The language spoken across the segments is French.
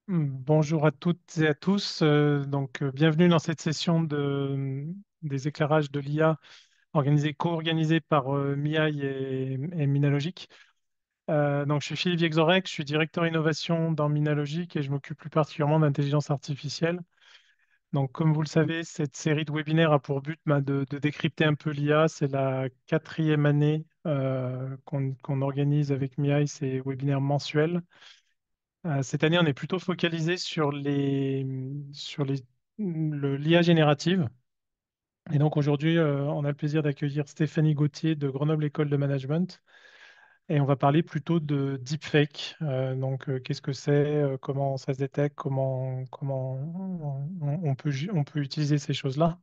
Bonjour à toutes et à tous. Bienvenue dans cette session des éclairages de l'IA co-organisée par MIAI et Minalogic. Je suis Philippe Viexorek, je suis directeur innovation dans Minalogic et je m'occupe plus particulièrement d'intelligence artificielle. Donc, comme vous le savez, cette série de webinaires a pour but de décrypter un peu l'IA. C'est la quatrième année qu'on organise avec MIAI ces webinaires mensuels. Cette année, on est plutôt focalisé sur l'IA générative. Et donc aujourd'hui, on a le plaisir d'accueillir Stéphanie Gauthier de Grenoble École de Management. Et on va parler plutôt de deepfake. Qu'est-ce que c'est, comment ça se détecte, comment on peut utiliser ces choses-là.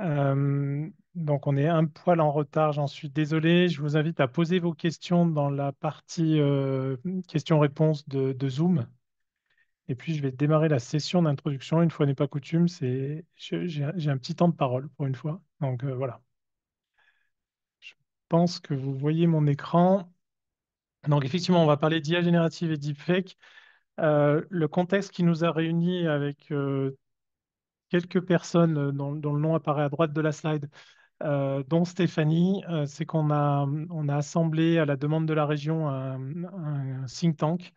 On est un poil en retard, j'en suis désolé. Je vous invite à poser vos questions dans la partie questions-réponses de Zoom. Et puis, je vais démarrer la session d'introduction. Une fois n'est pas coutume, j'ai un petit temps de parole pour une fois. Voilà. Je pense que vous voyez mon écran. Donc, effectivement, on va parler d'IA générative et deepfake. Le contexte qui nous a réunis avec quelques personnes dont le nom apparaît à droite de la slide, dont Stéphanie, c'est on a assemblé à la demande de la région un think tank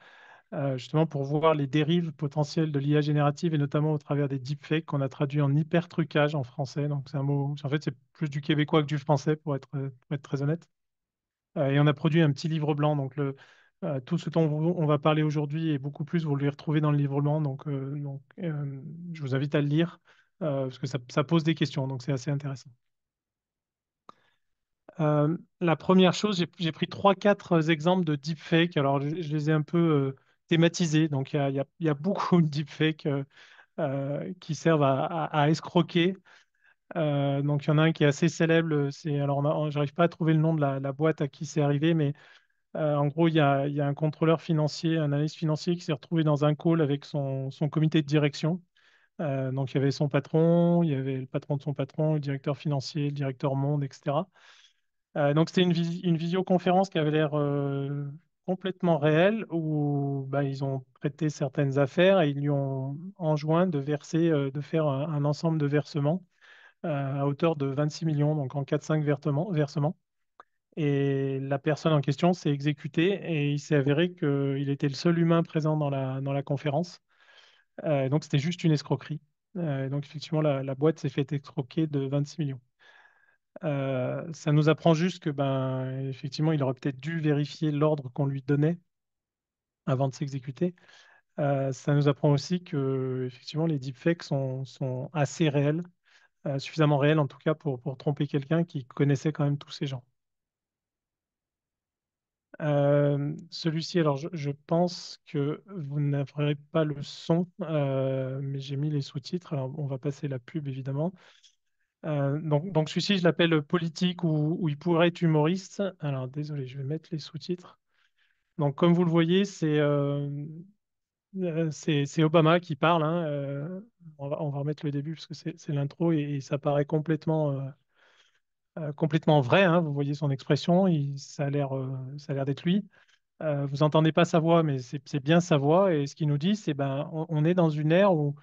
justement pour voir les dérives potentielles de l'IA générative et notamment au travers des deepfakes qu'on a traduit en hypertrucage en français. Donc c'est un mot, en fait c'est plus du québécois que du français pour être très honnête. Et on a produit un petit livre blanc. Tout ce dont on va parler aujourd'hui et beaucoup plus, vous le retrouvez dans le livre blanc. Je vous invite à le lire parce que ça pose des questions, donc c'est assez intéressant. La première chose, j'ai pris trois, quatre exemples de deepfake. Alors, je les ai un peu thématisés. Il y a beaucoup de deepfakes qui servent à escroquer. Il y en a un qui est assez célèbre. J'arrive pas à trouver le nom de la boîte à qui c'est arrivé, mais en gros, il y a un contrôleur financier, un analyste financier qui s'est retrouvé dans un call avec son comité de direction. Il y avait son patron, il y avait le patron de son patron, le directeur financier, le directeur monde, etc. C'était une visioconférence qui avait l'air complètement réelle où bah, ils ont traité certaines affaires et ils lui ont enjoint de verser, de faire un ensemble de versements à hauteur de 26 millions, donc en 4-5 versements. Et la personne en question s'est exécutée et il s'est avéré qu'il était le seul humain présent dans la conférence. Donc c'était juste une escroquerie. Donc effectivement, la boîte s'est fait escroquer de 26 millions. Ça nous apprend juste que, ben, effectivement, il aurait peut-être dû vérifier l'ordre qu'on lui donnait avant de s'exécuter. Ça nous apprend aussi que, effectivement, les deepfakes sont assez réels, suffisamment réels en tout cas pour tromper quelqu'un qui connaissait quand même tous ces gens. Celui-ci, alors je pense que vous n'aurez pas le son, mais j'ai mis les sous-titres. Alors, on va passer la pub évidemment. Celui-ci, je l'appelle politique ou il pourrait être humoriste. Alors, désolé, je vais mettre les sous-titres. Donc, comme vous le voyez, c'est Obama qui parle, hein. On va remettre le début parce que c'est l'intro et ça paraît complètement vrai, hein. Vous voyez son expression, ça a l'air d'être lui. Vous entendez pas sa voix, mais c'est bien sa voix. Et ce qu'il nous dit, c'est ben, on est dans une ère où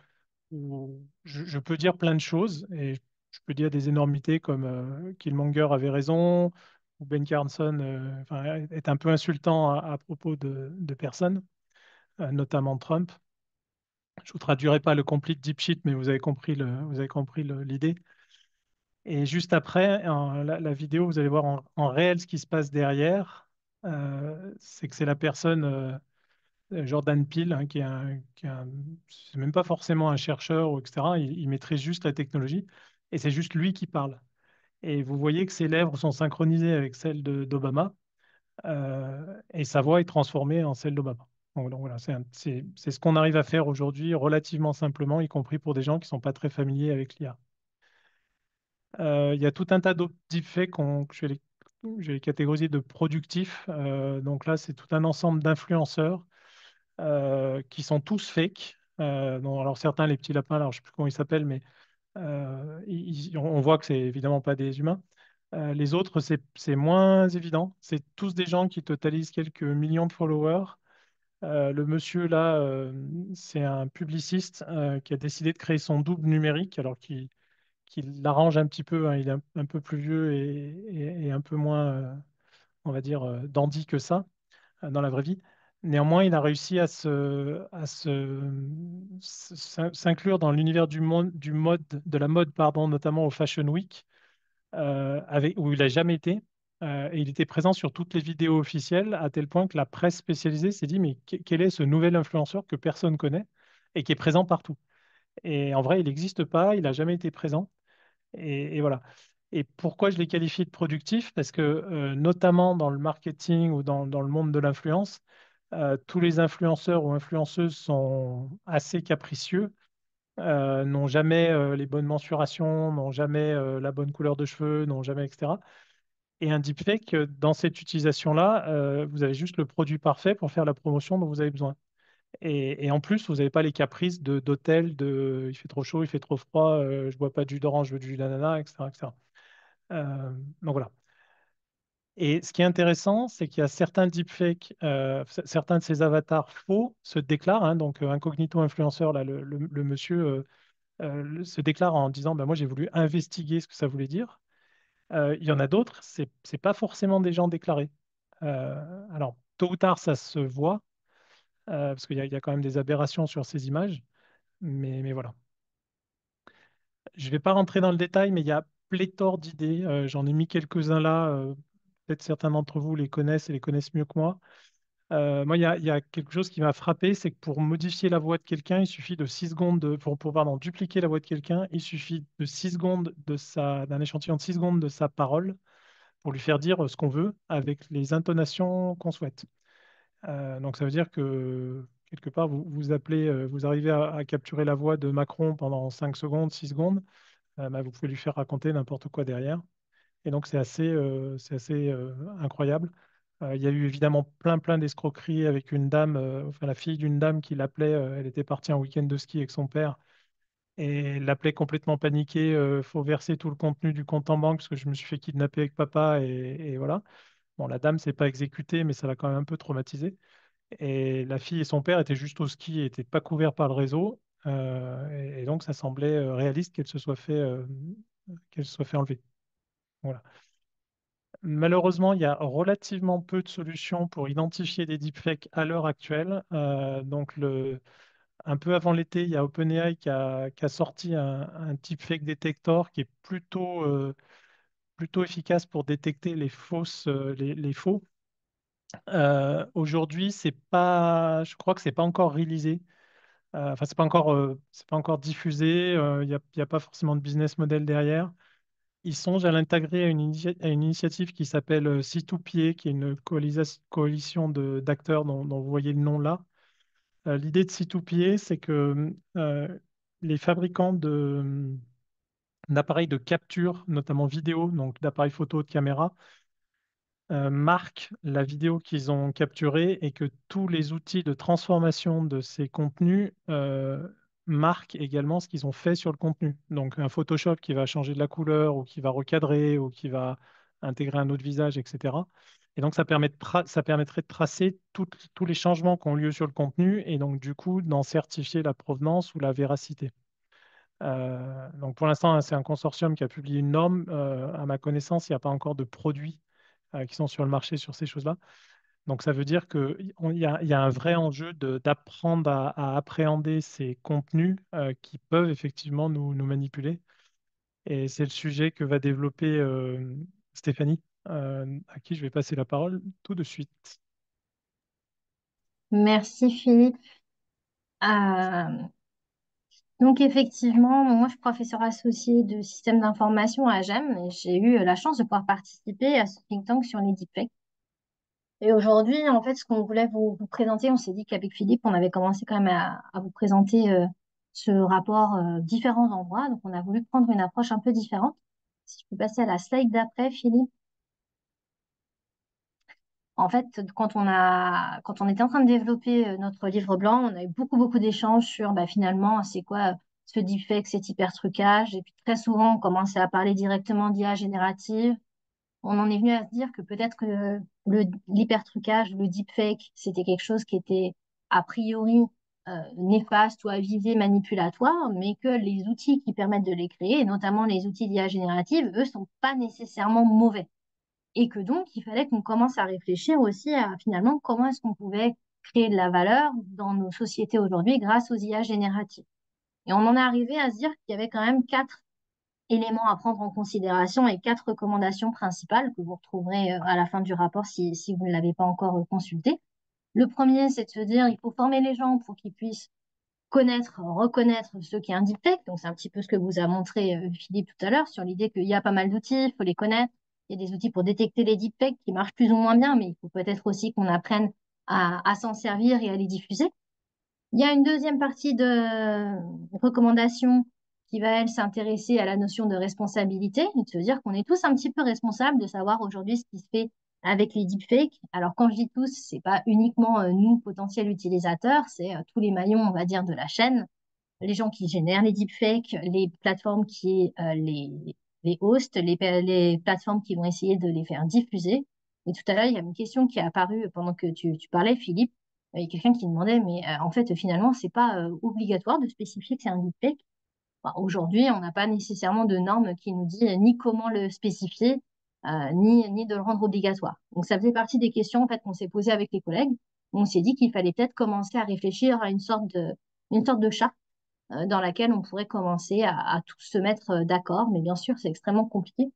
je peux dire plein de choses et je peux dire des énormités comme Killmonger avait raison ou Ben Carson est un peu insultant à propos de personnes, notamment Trump. Je vous traduirai pas le complete deep shit, mais vous avez compris l'idée. Et juste après, la vidéo, vous allez voir en réel ce qui se passe derrière. C'est que c'est la personne Jordan Peele, hein, c'est même pas forcément un chercheur, ou etc. Il maîtrise juste la technologie et c'est juste lui qui parle. Et vous voyez que ses lèvres sont synchronisées avec celles d'Obama et sa voix est transformée en celle d'Obama. Voilà, c'est ce qu'on arrive à faire aujourd'hui relativement simplement, y compris pour des gens qui ne sont pas très familiers avec l'IA. Il y a tout un tas d'autres deepfakes que je vais les catégoriser de productifs. Donc là, c'est tout un ensemble d'influenceurs qui sont tous fake. Alors certains, les petits lapins, alors je ne sais plus comment ils s'appellent, mais on voit que c'est évidemment pas des humains. Les autres, c'est moins évident. C'est tous des gens qui totalisent quelques millions de followers Le monsieur là, c'est un publiciste qui a décidé de créer son double numérique, alors qu'il l'arrange un petit peu, hein. Il est un peu plus vieux et un peu moins, on va dire, dandy que ça dans la vraie vie. Néanmoins, il a réussi à s'inclure dans l'univers du mode, de la mode, pardon, notamment au Fashion Week, où il n'a jamais été. Et il était présent sur toutes les vidéos officielles, à tel point que la presse spécialisée s'est dit, mais quel est ce nouvel influenceur que personne connaît et qui est présent partout? Et en vrai, il n'existe pas, il n'a jamais été présent. Et voilà. Et pourquoi je les qualifie de productifs? Parce que notamment dans le marketing ou dans le monde de l'influence, tous les influenceurs ou influenceuses sont assez capricieux, n'ont jamais les bonnes mensurations, n'ont jamais la bonne couleur de cheveux, n'ont jamais, etc. Et un deepfake, dans cette utilisation-là, vous avez juste le produit parfait pour faire la promotion dont vous avez besoin. Et en plus, vous n'avez pas les caprices d'hôtel, de il fait trop chaud, il fait trop froid, je bois pas de jus d'orange, je veux du jus d'ananas, etc., etc. Donc voilà. Et ce qui est intéressant, c'est qu'il y a certains deepfakes, certains de ces avatars faux se déclarent, hein, donc incognito influenceur, là, le monsieur se déclare en disant, bah, moi j'ai voulu investiguer ce que ça voulait dire. Il y en a d'autres, c'est pas forcément des gens déclarés. Alors, tôt ou tard, ça se voit, parce qu'il y a quand même des aberrations sur ces images, mais voilà. Je ne vais pas rentrer dans le détail, mais il y a pléthore d'idées. J'en ai mis quelques-uns là. Peut-être certains d'entre vous les connaissent et les connaissent mieux que moi. Moi, il y a quelque chose qui m'a frappé, c'est que pour modifier la voix de quelqu'un, il suffit de 6 secondes, pardon, dupliquer la voix de quelqu'un, il suffit de 6 secondes d'un échantillon de 6 secondes de sa parole pour lui faire dire ce qu'on veut avec les intonations qu'on souhaite. Donc ça veut dire que quelque part, vous arrivez à capturer la voix de Macron pendant 5 secondes, 6 secondes, bah, vous pouvez lui faire raconter n'importe quoi derrière. Et donc, c'est assez incroyable. Il y a eu évidemment plein d'escroqueries avec une dame, enfin la fille d'une dame qui l'appelait, elle était partie en week-end de ski avec son père et elle l'appelait complètement paniquée, faut verser tout le contenu du compte en banque parce que je me suis fait kidnapper avec papa et voilà. Bon, la dame s'est pas exécutée, mais ça l'a quand même un peu traumatisée. Et la fille et son père étaient juste au ski et n'étaient pas couverts par le réseau. Et donc, ça semblait réaliste qu'elle se soit fait enlever. Voilà. Malheureusement, il y a relativement peu de solutions pour identifier des deepfakes à l'heure actuelle. Un peu avant l'été, il y a OpenAI qui a sorti un deepfake detector qui est plutôt efficace pour détecter les faux. Aujourd'hui, je crois que c'est pas encore réalisé. Enfin, c'est pas encore diffusé. Il y a pas forcément de business model derrière. Ils songent à l'intégrer à une initiative qui s'appelle C2PA, qui est une coalition d'acteurs dont vous voyez le nom là. L'idée de C2PA, c'est que les fabricants d'appareils de capture, notamment vidéo, donc d'appareils photo, de caméra, marquent la vidéo qu'ils ont capturée et que tous les outils de transformation de ces contenus marquent également ce qu'ils ont fait sur le contenu. Donc un Photoshop qui va changer de la couleur ou qui va recadrer ou qui va intégrer un autre visage, etc. Et donc ça permettrait de tracer tous les changements qui ont lieu sur le contenu et donc du coup d'en certifier la provenance ou la véracité. Donc pour l'instant, hein, c'est un consortium qui a publié une norme. À ma connaissance, il n'y a pas encore de produits qui sont sur le marché sur ces choses-là. Donc ça veut dire qu'il y a un vrai enjeu d'apprendre à appréhender ces contenus qui peuvent effectivement nous manipuler. Et c'est le sujet que va développer Stéphanie, à qui je vais passer la parole tout de suite. Merci Philippe. Donc effectivement, moi je suis professeure associée de système d'information à GEM et j'ai eu la chance de pouvoir participer à ce think tank sur les deepfakes. Et aujourd'hui, en fait, ce qu'on voulait vous présenter, on s'est dit qu'avec Philippe, on avait commencé quand même à vous présenter ce rapport différents endroits. Donc on a voulu prendre une approche un peu différente. Si je peux passer à la slide d'après, Philippe. En fait, quand on était en train de développer notre livre blanc, on a eu beaucoup d'échanges sur, bah, finalement, c'est quoi ce deepfake, cet hypertrucage. Et puis très souvent, on commençait à parler directement d'IA générative. On en est venu à se dire que peut-être que l'hypertrucage, le deepfake, c'était quelque chose qui était a priori néfastes ou à visée manipulatoire, mais que les outils qui permettent de les créer, et notamment les outils d'IA générative, eux, sont pas nécessairement mauvais. Et que donc, il fallait qu'on commence à réfléchir aussi à finalement comment est-ce qu'on pouvait créer de la valeur dans nos sociétés aujourd'hui grâce aux IA génératives. Et on en est arrivé à se dire qu'il y avait quand même 4 éléments à prendre en considération et 4 recommandations principales que vous retrouverez à la fin du rapport si vous ne l'avez pas encore consulté. Le premier, c'est de se dire il faut former les gens pour qu'ils puissent connaître, reconnaître ce qui est un deepfake. Donc, c'est un petit peu ce que vous a montré Philippe tout à l'heure sur l'idée qu'il y a pas mal d'outils, il faut les connaître. Il y a des outils pour détecter les deepfakes qui marchent plus ou moins bien, mais il faut peut-être aussi qu'on apprenne à s'en servir et à les diffuser. Il y a une deuxième partie de recommandation qui va, elle, s'intéresser à la notion de responsabilité et de se dire qu'on est tous un petit peu responsables de savoir aujourd'hui ce qui se fait avec les deepfakes. Alors, quand je dis tous, c'est pas uniquement nous, potentiels utilisateurs, c'est tous les maillons, on va dire, de la chaîne, les gens qui génèrent les deepfakes, les plateformes qui les hosts, les plateformes qui vont essayer de les faire diffuser. Et tout à l'heure, il y a une question qui est apparue pendant que tu parlais, Philippe. Il y a quelqu'un qui demandait, mais en fait, finalement, c'est pas obligatoire de spécifier que c'est un deepfake. Enfin, aujourd'hui, on n'a pas nécessairement de norme qui nous dit ni comment le spécifier, ni de le rendre obligatoire. Donc, ça faisait partie des questions en fait, qu'on s'est posées avec les collègues. On s'est dit qu'il fallait peut-être commencer à réfléchir à une sorte de charte dans laquelle on pourrait commencer à tous se mettre d'accord. Mais bien sûr, c'est extrêmement compliqué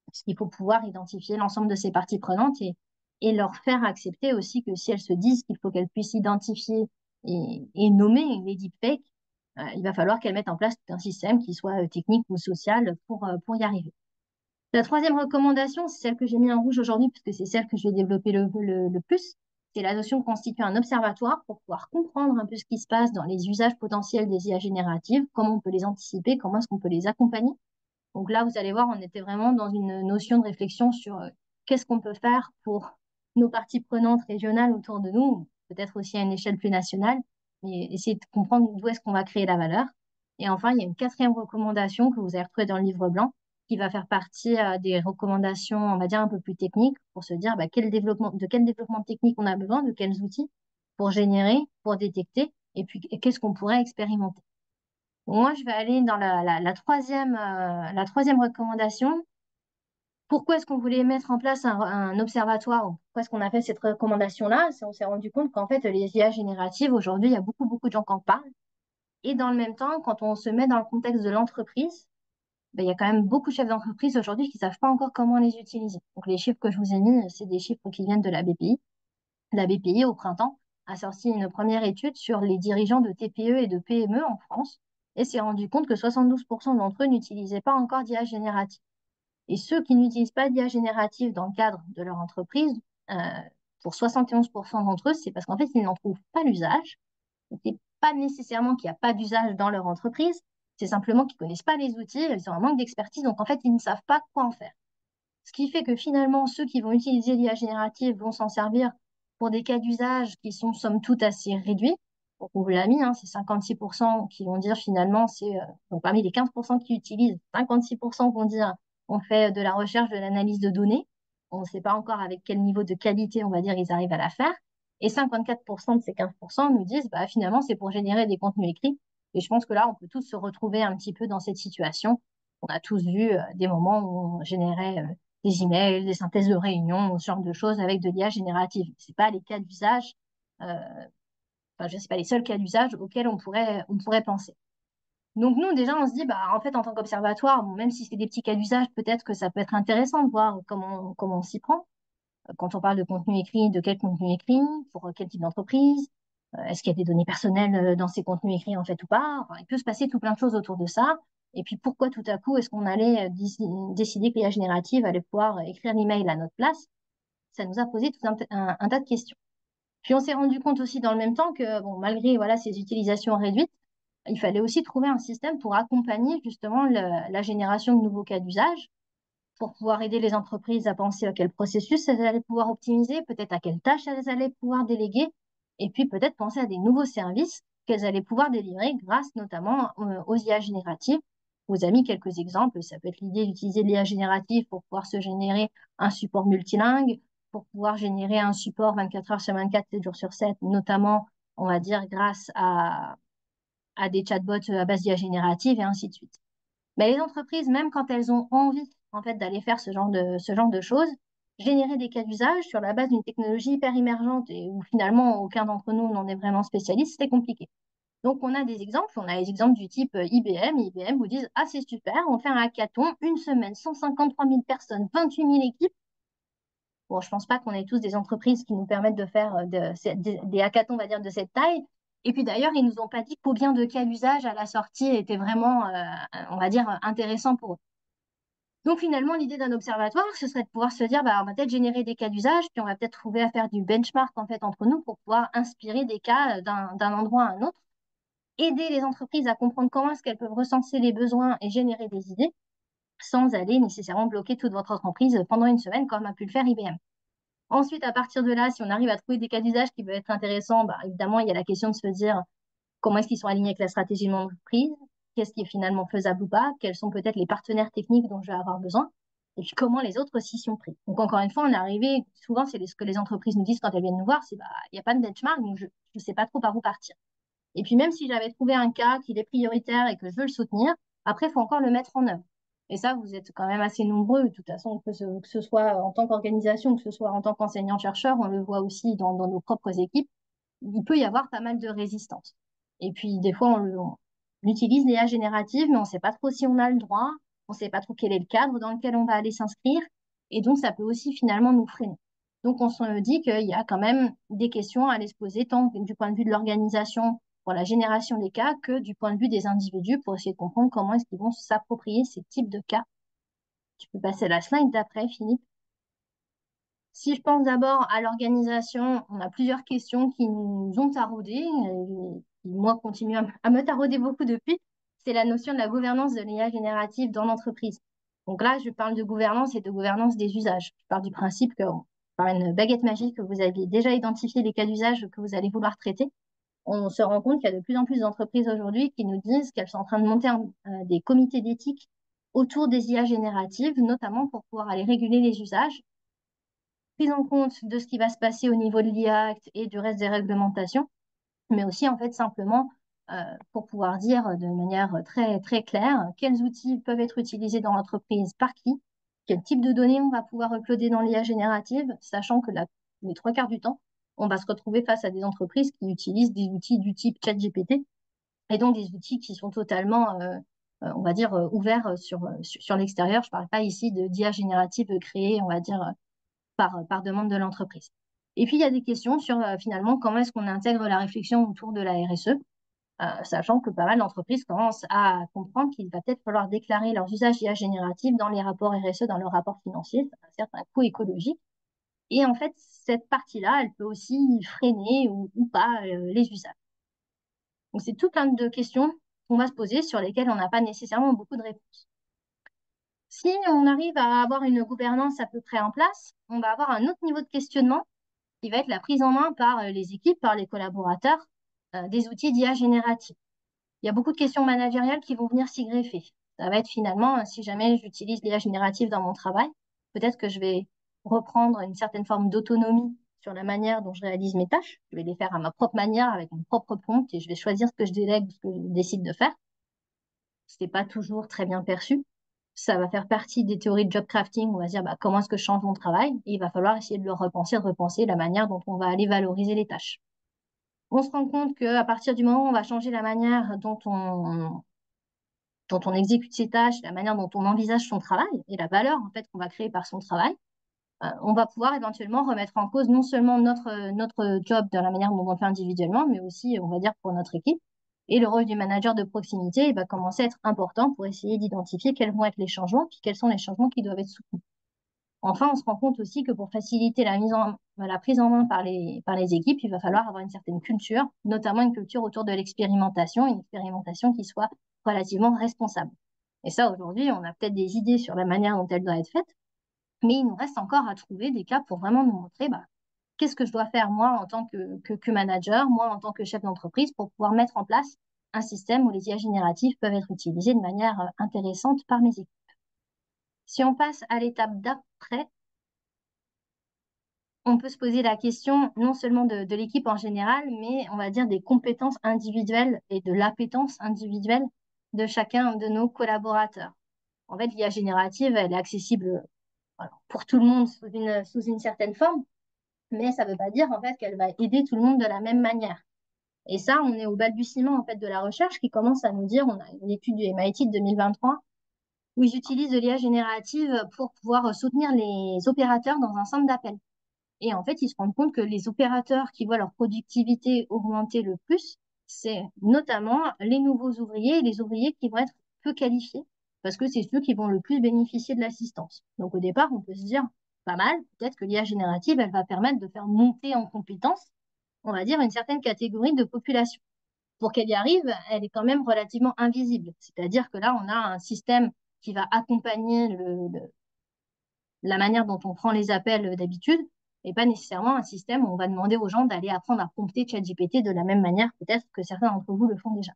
parce qu'il faut pouvoir identifier l'ensemble de ces parties prenantes et leur faire accepter aussi que si elles se disent qu'il faut qu'elles puissent identifier et nommer les deepfakes, il va falloir qu'elles mettent en place un système qui soit technique ou social pour y arriver. La troisième recommandation, c'est celle que j'ai mis en rouge aujourd'hui, puisque c'est celle que je vais développer le plus. C'est la notion de constituer un observatoire pour pouvoir comprendre un peu ce qui se passe dans les usages potentiels des IA génératives, comment on peut les anticiper, comment est-ce qu'on peut les accompagner. Donc là, vous allez voir, on était vraiment dans une notion de réflexion sur qu'est-ce qu'on peut faire pour nos parties prenantes régionales autour de nous, peut-être aussi à une échelle plus nationale, mais essayer de comprendre d'où est-ce qu'on va créer la valeur. Et enfin, il y a une quatrième recommandation que vous avez retrouvée dans le livre blanc, qui va faire partie des recommandations, on va dire, un peu plus techniques, pour se dire de quel développement technique on a besoin, de quels outils pour générer, pour détecter, et puis qu'est-ce qu'on pourrait expérimenter. Moi, je vais aller dans la troisième recommandation. Pourquoi est-ce qu'on voulait mettre en place un observatoire? Pourquoi est-ce qu'on a fait cette recommandation-là? On s'est rendu compte qu'en fait, les IA génératives, aujourd'hui, il y a beaucoup, beaucoup de gens qui en parlent. Et dans le même temps, quand on se met dans le contexte de l'entreprise, ben, il y a quand même beaucoup de chefs d'entreprise aujourd'hui qui ne savent pas encore comment les utiliser. Donc, les chiffres que je vous ai mis, c'est des chiffres qui viennent de la BPI. La BPI, au printemps, a sorti une première étude sur les dirigeants de TPE et de PME en France et s'est rendu compte que 72% d'entre eux n'utilisaient pas encore d'IA générative. Et ceux qui n'utilisent pas d'IA générative dans le cadre de leur entreprise, euh, pour 71% d'entre eux, c'est parce qu'en fait, ils n'en trouvent pas l'usage. Ce n'est pas nécessairement qu'il n'y a pas d'usage dans leur entreprise, c'est simplement qu'ils ne connaissent pas les outils, ils ont un manque d'expertise, donc en fait, ils ne savent pas quoi en faire. Ce qui fait que finalement, ceux qui vont utiliser l'IA générative vont s'en servir pour des cas d'usage qui sont somme toute assez réduits. Donc, on vous l'a mis, hein, c'est 56% qui vont dire finalement, donc parmi les 15% qui utilisent, 56% vont dire on fait de la recherche, de l'analyse de données. On ne sait pas encore avec quel niveau de qualité, on va dire, ils arrivent à la faire. Et 54% de ces 15% nous disent bah, finalement, c'est pour générer des contenus écrits. Et je pense que là, on peut tous se retrouver un petit peu dans cette situation. On a tous vu des moments où on générait des emails, des synthèses de réunions, ce genre de choses avec de l'IA générative. C'est pas les cas d'usage, euh, enfin, je sais pas les seuls cas d'usage auxquels on pourrait penser. Donc nous, déjà, on se dit, bah, en fait, en tant qu'observatoire, bon, même si c'est des petits cas d'usage, peut-être que ça peut être intéressant de voir comment on s'y prend. Quand on parle de contenu écrit, de quel contenu écrit, pour quel type d'entreprise, est-ce qu'il y a des données personnelles dans ces contenus écrits en fait ou pas? Enfin, il peut se passer tout plein de choses autour de ça. Et puis pourquoi tout à coup est-ce qu'on allait décider que l'IA générative allait pouvoir écrire l'email à notre place? Ça nous a posé tout un tas de questions. Puis on s'est rendu compte aussi dans le même temps que bon, malgré voilà, ces utilisations réduites, il fallait aussi trouver un système pour accompagner justement la génération de nouveaux cas d'usage, pour pouvoir aider les entreprises à penser à quel processus elles allaient pouvoir optimiser, peut-être à quelles tâches elles allaient pouvoir déléguer, et puis peut-être penser à des nouveaux services qu'elles allaient pouvoir délivrer grâce notamment aux IA génératives. Je vous ai mis quelques exemples. Ça peut être l'idée d'utiliser l'IA générative pour pouvoir se générer un support multilingue, pour pouvoir générer un support 24 heures sur 24, 7 jours sur 7, notamment on va dire, grâce à des chatbots à base d'IA générative et ainsi de suite. Mais les entreprises, même quand elles ont envie en fait d'aller faire ce genre de choses, générer des cas d'usage sur la base d'une technologie hyper émergente et où finalement aucun d'entre nous n'en est vraiment spécialiste, c'est compliqué. Donc on a des exemples, on a les exemples du type IBM. IBM vous disent ah c'est super, on fait un hackathon, une semaine, 153 000 personnes, 28 000 équipes. Bon, je pense pas qu'on ait tous des entreprises qui nous permettent de faire des hackathons, on va dire, de cette taille. Et puis d'ailleurs, ils nous ont pas dit combien de cas d'usage à la sortie étaient vraiment, on va dire, intéressants pour eux. Donc finalement, l'idée d'un observatoire, ce serait de pouvoir se dire, bah, on va peut-être générer des cas d'usage, puis on va peut-être trouver à faire du benchmark en fait entre nous pour pouvoir inspirer des cas d'un endroit à un autre, aider les entreprises à comprendre comment est-ce qu'elles peuvent recenser les besoins et générer des idées sans aller nécessairement bloquer toute votre entreprise pendant une semaine comme a pu le faire IBM. Ensuite, à partir de là, si on arrive à trouver des cas d'usage qui peuvent être intéressants, bah, évidemment, il y a la question de se dire comment est-ce qu'ils sont alignés avec la stratégie de l'entreprise, qu'est-ce qui est finalement faisable ou pas, quels sont peut-être les partenaires techniques dont je vais avoir besoin, et puis comment les autres s'y sont pris. Donc, encore une fois, on est arrivé, souvent, c'est ce que les entreprises nous disent quand elles viennent nous voir, c'est bah, il n'y a pas de benchmark, donc je ne sais pas trop par où partir. Et puis, même si j'avais trouvé un cas qui est prioritaire et que je veux le soutenir, après, il faut encore le mettre en œuvre. Et ça, vous êtes quand même assez nombreux. De toute façon, que ce soit en tant qu'organisation, que ce soit en tant qu'enseignant-chercheur, on le voit aussi dans nos propres équipes, il peut y avoir pas mal de résistance. Et puis, des fois, on utilise l'IA générative, mais on ne sait pas trop si on a le droit, on ne sait pas trop quel est le cadre dans lequel on va aller s'inscrire. Et donc, ça peut aussi finalement nous freiner. Donc, on se dit qu'il y a quand même des questions à aller se poser, tant du point de vue de l'organisation pour la génération des cas que du point de vue des individus pour essayer de comprendre comment est-ce qu'ils vont s'approprier ces types de cas. Tu peux passer à la slide d'après, Philippe. Si je pense d'abord à l'organisation, on a plusieurs questions qui nous ont taraudé, et qui, moi, continuent à me tarauder beaucoup depuis. C'est la notion de la gouvernance de l'IA générative dans l'entreprise. Donc là, je parle de gouvernance et de gouvernance des usages. Je parle du principe que, par une baguette magique, que vous aviez déjà identifié les cas d'usage que vous allez vouloir traiter. On se rend compte qu'il y a de plus en plus d'entreprises aujourd'hui qui nous disent qu'elles sont en train de monter des comités d'éthique autour des IA génératives, notamment pour pouvoir aller réguler les usages, prise en compte de ce qui va se passer au niveau de l'IA Act et du reste des réglementations, mais aussi en fait simplement pour pouvoir dire de manière très, très claire quels outils peuvent être utilisés dans l'entreprise par qui, quel type de données on va pouvoir uploader dans l'IA générative, sachant que les trois quarts du temps, on va se retrouver face à des entreprises qui utilisent des outils du type ChatGPT, et donc des outils qui sont totalement, on va dire, ouverts sur l'extérieur. Je ne parle pas ici d'IA générative créée, on va dire, par demande de l'entreprise. Et puis, il y a des questions sur finalement comment est-ce qu'on intègre la réflexion autour de la RSE, sachant que pas mal d'entreprises commencent à comprendre qu'il va peut-être falloir déclarer leurs usages IA génératifs dans les rapports RSE, dans leurs rapports financiers, un certain coût écologique. Et en fait, cette partie-là, elle peut aussi freiner ou pas les usages. Donc, c'est tout plein de questions qu'on va se poser sur lesquelles on n'a pas nécessairement beaucoup de réponses. Si on arrive à avoir une gouvernance à peu près en place, on va avoir un autre niveau de questionnement qui va être la prise en main par les équipes, par les collaborateurs, des outils d'IA génératifs. Il y a beaucoup de questions managériales qui vont venir s'y greffer. Ça va être finalement, si jamais j'utilise l'IA générative dans mon travail, peut-être que je vais reprendre une certaine forme d'autonomie sur la manière dont je réalise mes tâches. Je vais les faire à ma propre manière, avec mon propre prompt, et je vais choisir ce que je délègue ou ce que je décide de faire. Ce n'est pas toujours très bien perçu. Ça va faire partie des théories de job crafting. On va se dire bah, comment est-ce que je change mon travail, et il va falloir essayer de le repenser, de repenser la manière dont on va aller valoriser les tâches. On se rend compte qu'à partir du moment où on va changer la manière dont on exécute ses tâches, la manière dont on envisage son travail et la valeur en fait qu'on va créer par son travail, on va pouvoir éventuellement remettre en cause non seulement notre job de la manière dont on le fait individuellement, mais aussi, on va dire, pour notre équipe. Et le rôle du manager de proximité il va commencer à être important pour essayer d'identifier quels vont être les changements, puis quels sont les changements qui doivent être soutenus. Enfin, on se rend compte aussi que pour faciliter la prise en main par les équipes, il va falloir avoir une certaine culture, notamment une culture autour de l'expérimentation, une expérimentation qui soit relativement responsable. Et ça, aujourd'hui, on a peut-être des idées sur la manière dont elle doit être faite, mais il nous reste encore à trouver des cas pour vraiment nous montrer bah, qu'est-ce que je dois faire moi en tant que manager, moi en tant que chef d'entreprise pour pouvoir mettre en place un système où les IA génératives peuvent être utilisées de manière intéressante par mes équipes. Si on passe à l'étape d'après, on peut se poser la question non seulement de l'équipe en général, mais on va dire des compétences individuelles et de l'appétence individuelle de chacun de nos collaborateurs. En fait, l'IA générative, elle est accessible voilà, pour tout le monde sous une certaine forme, mais ça ne veut pas dire en fait qu'elle va aider tout le monde de la même manière. Et ça, on est au balbutiement en fait de la recherche qui commence à nous dire, on a une étude du MIT de 2023 où ils utilisent de l'IA générative pour pouvoir soutenir les opérateurs dans un centre d'appel. Et en fait, ils se rendent compte que les opérateurs qui voient leur productivité augmenter le plus, c'est notamment les nouveaux ouvriers et les ouvriers qui vont être peu qualifiés, parce que c'est ceux qui vont le plus bénéficier de l'assistance. Donc au départ, on peut se dire, pas mal, peut-être que l'IA générative, elle va permettre de faire monter en compétence, on va dire, une certaine catégorie de population. Pour qu'elle y arrive, elle est quand même relativement invisible. C'est-à-dire que là, on a un système qui va accompagner la manière dont on prend les appels d'habitude, et pas nécessairement un système où on va demander aux gens d'aller apprendre à prompter ChatGPT de la même manière, peut-être que certains d'entre vous le font déjà.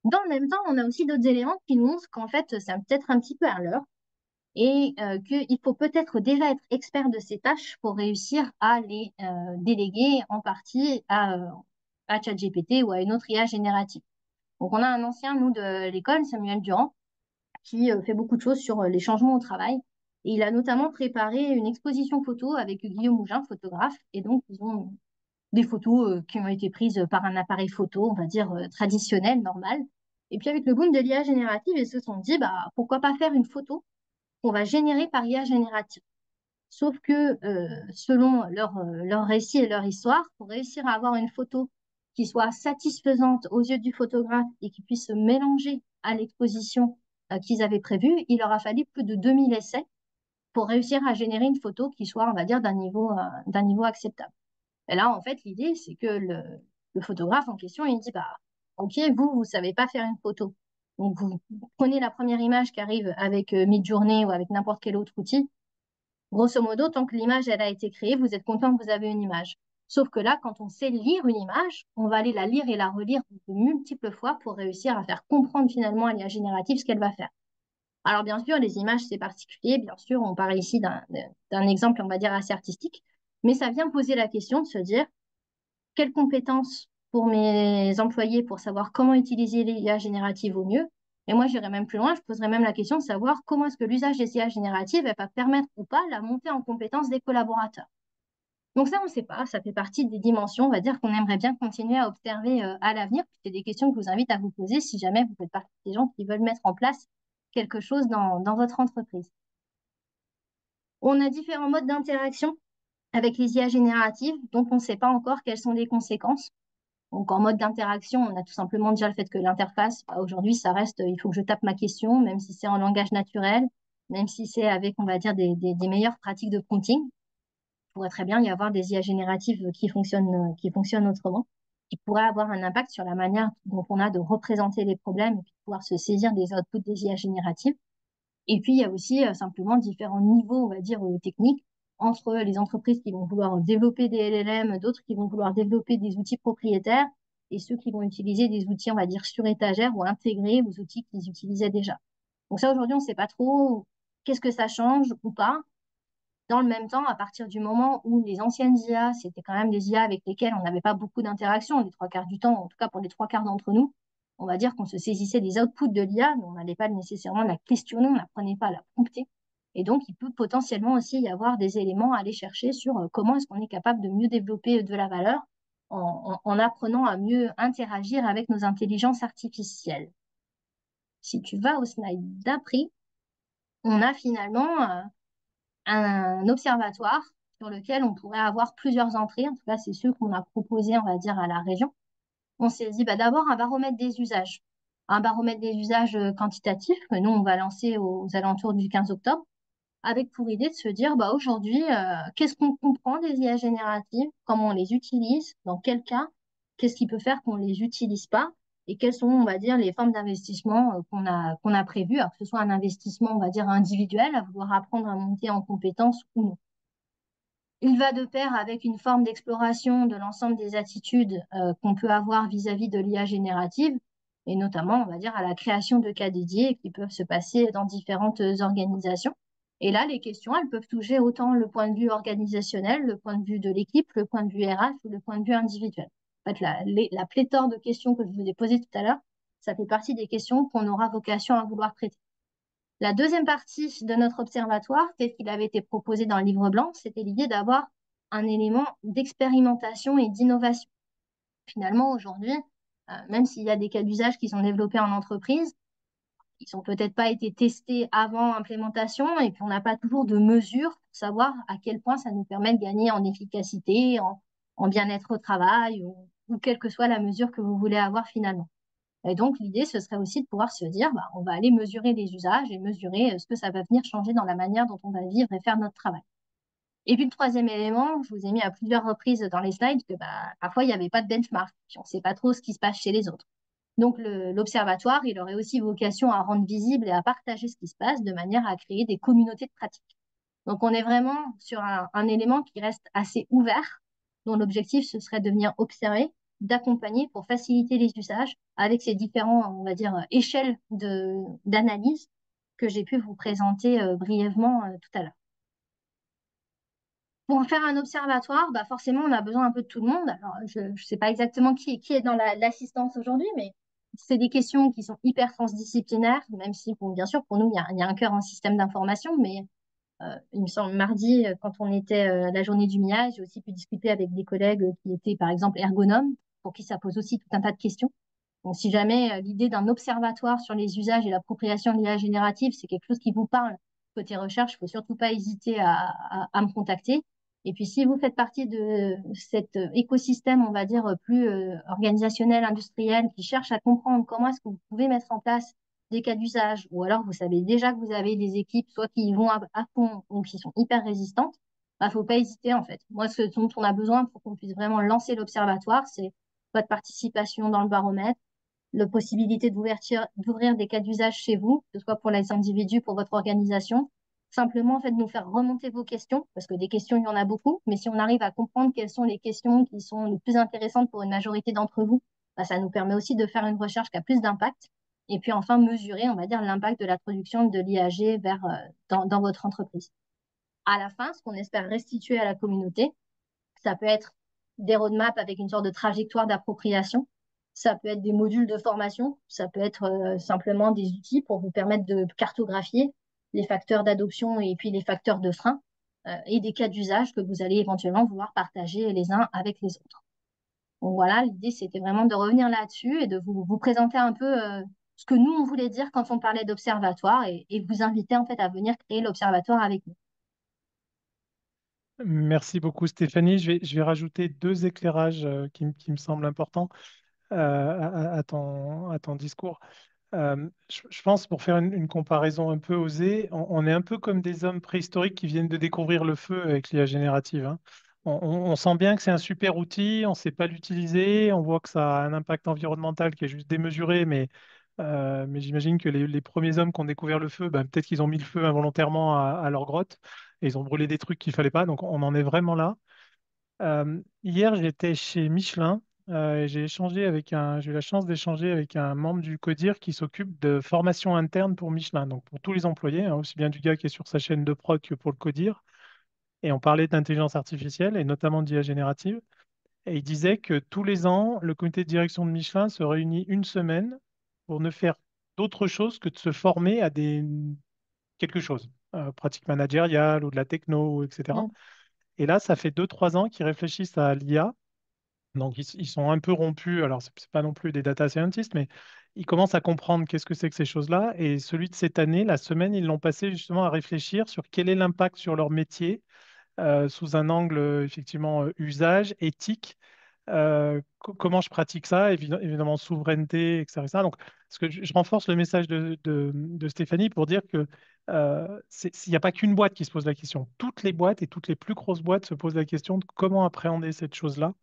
Dans le même temps, on a aussi d'autres éléments qui nous montrent qu'en fait, c'est peut-être un petit peu à l'heure et qu'il faut peut-être déjà être expert de ces tâches pour réussir à les déléguer en partie à ChatGPT ou à une autre IA générative. Donc, on a un ancien, nous, de l'école, Samuel Durand, qui fait beaucoup de choses sur les changements au travail. Et il a notamment préparé une exposition photo avec Guillaume Mougin, photographe. Et donc, ils ont des photos qui ont été prises par un appareil photo, on va dire traditionnel, normal. Et puis, avec le boom de l'IA générative, ils se sont dit, bah, pourquoi pas faire une photo qu'on va générer par IA générative. Sauf que selon leur récit et leur histoire, pour réussir à avoir une photo qui soit satisfaisante aux yeux du photographe et qui puisse se mélanger à l'exposition qu'ils avaient prévue, il leur a fallu plus de 2000 essais pour réussir à générer une photo qui soit, on va dire, d'un niveau acceptable. Et là, en fait, l'idée, c'est que le photographe en question, il dit, bah, OK, vous savez pas faire une photo. Donc, vous prenez la première image qui arrive avec Midjourney ou avec n'importe quel autre outil. Grosso modo, tant que l'image elle a été créée, vous êtes content que vous avez une image. Sauf que là, quand on sait lire une image, on va aller la lire et la relire de multiples fois pour réussir à faire comprendre finalement à l'IA générative ce qu'elle va faire. Alors bien sûr, les images, c'est particulier. Bien sûr, on parle ici d'un exemple, on va dire, assez artistique. Mais ça vient poser la question de se dire, quelles compétences pour mes employés pour savoir comment utiliser les IA génératives au mieux. Et moi, j'irais même plus loin, je poserais même la question de savoir comment est-ce que l'usage des IA génératives va permettre ou pas la montée en compétence des collaborateurs. Donc ça, on ne sait pas, ça fait partie des dimensions, on va dire, qu'on aimerait bien continuer à observer à l'avenir. C'est des questions que je vous invite à vous poser si jamais vous faites partie des gens qui veulent mettre en place quelque chose dans votre entreprise. On a différents modes d'interaction avec les IA génératives dont on ne sait pas encore quelles sont les conséquences. Donc, en mode d'interaction, on a tout simplement déjà le fait que l'interface, bah, aujourd'hui, ça reste, il faut que je tape ma question, même si c'est en langage naturel, même si c'est avec, on va dire, des meilleures pratiques de prompting. Il pourrait très bien y avoir des IA génératives qui fonctionnent autrement, qui pourraient avoir un impact sur la manière dont on a de représenter les problèmes et puis de pouvoir se saisir des outputs des IA génératives. Et puis, il y a aussi simplement différents niveaux, on va dire, techniques entre les entreprises qui vont vouloir développer des LLM, d'autres qui vont vouloir développer des outils propriétaires et ceux qui vont utiliser des outils, on va dire, sur étagère ou intégrer aux outils qu'ils utilisaient déjà. Donc ça, aujourd'hui, on ne sait pas trop qu'est-ce que ça change ou pas. Dans le même temps, à partir du moment où les anciennes IA, c'était quand même des IA avec lesquelles on n'avait pas beaucoup d'interaction, les trois quarts du temps, en tout cas pour les trois quarts d'entre nous, on va dire qu'on se saisissait des outputs de l'IA, mais on n'allait pas nécessairement la questionner, on n'apprenait pas à la prompter. Et donc, il peut potentiellement aussi y avoir des éléments à aller chercher sur comment est-ce qu'on est capable de mieux développer de la valeur en apprenant à mieux interagir avec nos intelligences artificielles. Si tu vas au slide d'après, on a finalement un observatoire sur lequel on pourrait avoir plusieurs entrées. En tout cas, c'est ceux qu'on a proposés, on va dire, à la région. On s'est dit, bah, d'abord, un baromètre des usages. Un baromètre des usages quantitatifs que nous, on va lancer aux alentours du 15 octobre, avec pour idée de se dire, bah, aujourd'hui, qu'est-ce qu'on comprend des IA génératives, comment on les utilise, dans quel cas, qu'est-ce qui peut faire qu'on ne les utilise pas, et quelles sont, on va dire, les formes d'investissement qu'on a prévues, alors que ce soit un investissement, on va dire, individuel, à vouloir apprendre à monter en compétences ou non. Il va de pair avec une forme d'exploration de l'ensemble des attitudes qu'on peut avoir vis-à-vis de l'IA générative, et notamment, on va dire, à la création de cas dédiés qui peuvent se passer dans différentes organisations. Et là, les questions, elles peuvent toucher autant le point de vue organisationnel, le point de vue de l'équipe, le point de vue RH ou le point de vue individuel. En fait, la pléthore de questions que je vous ai posées tout à l'heure, ça fait partie des questions qu'on aura vocation à vouloir traiter. La deuxième partie de notre observatoire, tel qu'il avait été proposé dans le livre blanc, c'était l'idée d'avoir un élément d'expérimentation et d'innovation. Finalement, aujourd'hui, même s'il y a des cas d'usage qui sont développés en entreprise, ils n'ont peut-être pas été testés avant implémentation et puis on n'a pas toujours de mesures pour savoir à quel point ça nous permet de gagner en efficacité, en bien-être au travail ou quelle que soit la mesure que vous voulez avoir finalement. Et donc, l'idée, ce serait aussi de pouvoir se dire, bah, on va aller mesurer les usages et mesurer ce que ça va venir changer dans la manière dont on va vivre et faire notre travail. Et puis, le troisième élément, je vous ai mis à plusieurs reprises dans les slides que bah, parfois, il n'y avait pas de benchmark. Puis on ne sait pas trop ce qui se passe chez les autres. Donc, l'observatoire, il aurait aussi vocation à rendre visible et à partager ce qui se passe de manière à créer des communautés de pratique. Donc, on est vraiment sur un élément qui reste assez ouvert, dont l'objectif, ce serait de venir observer, d'accompagner pour faciliter les usages avec ces différents, on va dire, échelles d'analyse que j'ai pu vous présenter brièvement tout à l'heure. Pour faire un observatoire, bah forcément, on a besoin un peu de tout le monde. Alors, je ne sais pas exactement qui est dans l'assistance aujourd'hui, mais c'est des questions qui sont hyper transdisciplinaires, même si, bon, bien sûr, pour nous, il y a un cœur en système d'information, mais il me semble, mardi, quand on était à la journée du MIA, j'ai aussi pu discuter avec des collègues qui étaient, par exemple, ergonomes, pour qui ça pose aussi tout un tas de questions. Donc, si jamais l'idée d'un observatoire sur les usages et l'appropriation de l'IA générative, c'est quelque chose qui vous parle côté recherche, il ne faut surtout pas hésiter à me contacter. Et puis, si vous faites partie de cet écosystème, on va dire, plus organisationnel, industriel, qui cherche à comprendre comment est-ce que vous pouvez mettre en place des cas d'usage, ou alors vous savez déjà que vous avez des équipes, soit qui y vont à fond ou qui sont hyper résistantes, il ne faut pas hésiter, en fait. Moi, ce dont on a besoin pour qu'on puisse vraiment lancer l'observatoire, c'est votre participation dans le baromètre, la possibilité d'ouvrir des cas d'usage chez vous, que ce soit pour les individus, pour votre organisation. Simplement, en fait, nous faire remonter vos questions, parce que des questions, il y en a beaucoup, mais si on arrive à comprendre quelles sont les questions qui sont les plus intéressantes pour une majorité d'entre vous, bah, ça nous permet aussi de faire une recherche qui a plus d'impact. Et puis enfin, mesurer, on va dire, l'impact de la production de l'IAG dans votre entreprise. À la fin, ce qu'on espère restituer à la communauté, ça peut être des roadmaps avec une sorte de trajectoire d'appropriation. Ça peut être des modules de formation. Ça peut être simplement des outils pour vous permettre de cartographier les facteurs d'adoption et puis les facteurs de frein et des cas d'usage que vous allez éventuellement vouloir partager les uns avec les autres. Donc voilà, l'idée, c'était vraiment de revenir là-dessus et de vous présenter un peu ce que nous, on voulait dire quand on parlait d'observatoire et vous inviter en fait à venir créer l'observatoire avec nous. Merci beaucoup, Stéphanie. Je vais rajouter deux éclairages qui me semblent importants à ton discours. Je pense, pour faire une comparaison un peu osée, on est un peu comme des hommes préhistoriques qui viennent de découvrir le feu avec l'IA générative, hein. On sent bien que c'est un super outil, on ne sait pas l'utiliser, on voit que ça a un impact environnemental qui est juste démesuré, mais j'imagine que les premiers hommes qui ont découvert le feu, ben, peut-être qu'ils ont mis le feu involontairement à leur grotte et ils ont brûlé des trucs qu'il ne fallait pas, donc on en est vraiment là. Hier, j'étais chez Michelin. Et j'ai eu la chance d'échanger avec un membre du CODIR qui s'occupe de formation interne pour Michelin, donc pour tous les employés, hein, aussi bien du gars qui est sur sa chaîne de prod que pour le CODIR. Et on parlait d'intelligence artificielle et notamment d'IA générative. Et il disait que tous les ans, le comité de direction de Michelin se réunit une semaine pour ne faire d'autre chose que de se former à quelque chose, pratique managériale ou de la techno, etc. Mm. Et là, ça fait 2, 3 ans qu'ils réfléchissent à l'IA. Donc, ils sont un peu rompus. Alors, ce n'est pas non plus des data scientists, mais ils commencent à comprendre qu'est-ce que c'est que ces choses-là. Et celui de cette année, la semaine, ils l'ont passé justement à réfléchir sur quel est l'impact sur leur métier sous un angle, effectivement, usage, éthique. Comment je pratique ça, évidemment, souveraineté, etc. Donc, parce que je renforce le message de Stéphanie pour dire que il n'y a pas qu'une boîte qui se pose la question. Toutes les boîtes et toutes les plus grosses boîtes se posent la question de comment appréhender cette chose-là.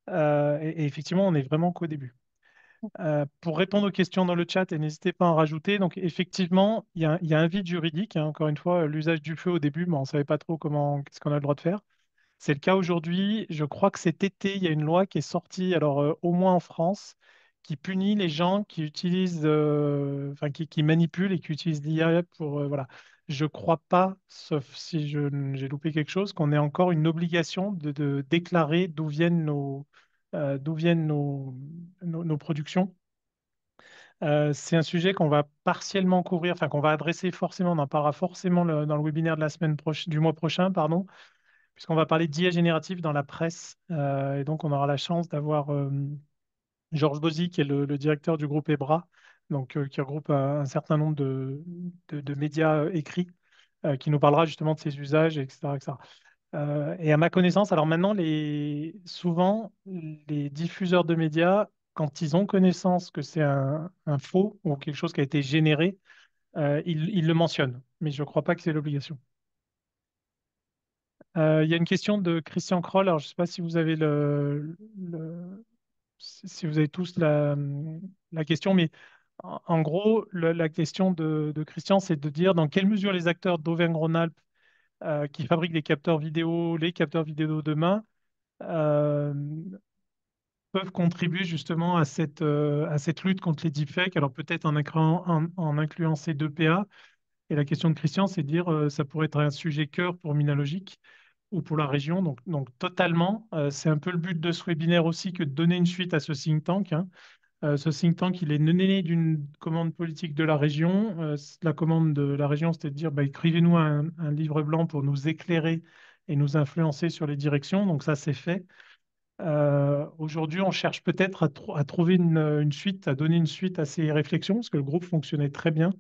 Et effectivement, on est vraiment qu'au début. Pour répondre aux questions dans le chat, et n'hésitez pas à en rajouter, donc effectivement, il y a un vide juridique, hein. Encore une fois, l'usage du feu au début, mais on ne savait pas trop qu'est-ce qu'on a le droit de faire. C'est le cas aujourd'hui. Je crois que cet été, il y a une loi qui est sortie, alors au moins en France, qui punit les gens qui utilisent, enfin qui manipulent et qui utilisent l'IA pour, voilà. je crois pas, sauf si j'ai loupé quelque chose, qu'on ait encore une obligation de déclarer d'où viennent nos productions. C'est un sujet qu'on va partiellement couvrir, enfin qu'on va adresser forcément, on en parlera forcément dans le webinaire de la du mois prochain, pardon, puisqu'on va parler d'IA générative dans la presse. Et donc, on aura la chance d'avoir Georges Bozzi, qui est le directeur du groupe EBRA, donc, qui regroupe un certain nombre de médias écrits, qui nous parlera justement de ses usages, etc., etc. Et à ma connaissance, alors maintenant, souvent, les diffuseurs de médias, quand ils ont connaissance que c'est un faux ou quelque chose qui a été généré, ils le mentionnent. Mais je ne crois pas que c'est l'obligation. Il y a une question de Christian Kroll. Alors, je ne sais pas si vous avez si vous avez tous la question, mais en gros, la question de Christian, c'est de dire dans quelle mesure les acteurs d'Auvergne-Rhône-Alpes qui fabriquent les capteurs vidéo demain, euh, peuvent contribuer justement à cette lutte contre les deepfakes. Alors peut-être en incluant ces deux PA. Et la question de Christian, c'est de dire ça pourrait être un sujet cœur pour Minalogic ou pour la région. Donc totalement, c'est un peu le but de ce webinaire aussi que de donner une suite à ce think tank, hein. Ce think tank, il est né d'une commande politique de la région. La commande de la région, c'était de dire bah, écrivez-nous un livre blanc pour nous éclairer et nous influencer sur les directions. Donc ça, c'est fait. Aujourd'hui, on cherche peut-être à trouver une suite, à donner une suite à ces réflexions, parce que le groupe fonctionnait très bien.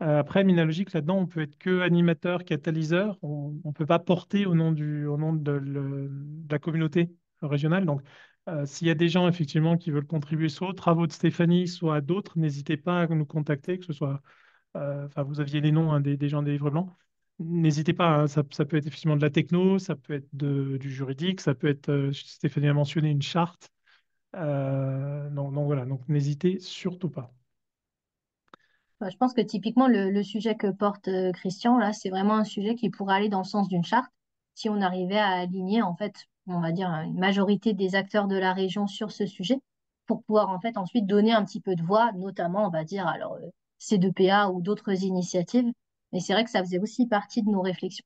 Après, Minalogic, là-dedans, on peut être que animateur, catalyseur. On ne peut pas porter au nom de la communauté régionale. Donc, s'il y a des gens, effectivement, qui veulent contribuer soit aux travaux de Stéphanie, soit à d'autres, n'hésitez pas à nous contacter, que ce soit, enfin, vous aviez les noms, hein, des gens des livres blancs. N'hésitez pas, hein, ça peut être effectivement de la techno, ça peut être du juridique, ça peut être, Stéphanie a mentionné une charte. Donc voilà, donc n'hésitez surtout pas. Je pense que typiquement, le sujet que porte Christian, là, c'est vraiment un sujet qui pourrait aller dans le sens d'une charte si on arrivait à aligner, en fait, on va dire, une majorité des acteurs de la région sur ce sujet pour pouvoir, en fait, ensuite donner un petit peu de voix, notamment, on va dire, alors, C2PA ou d'autres initiatives. Mais c'est vrai que ça faisait aussi partie de nos réflexions.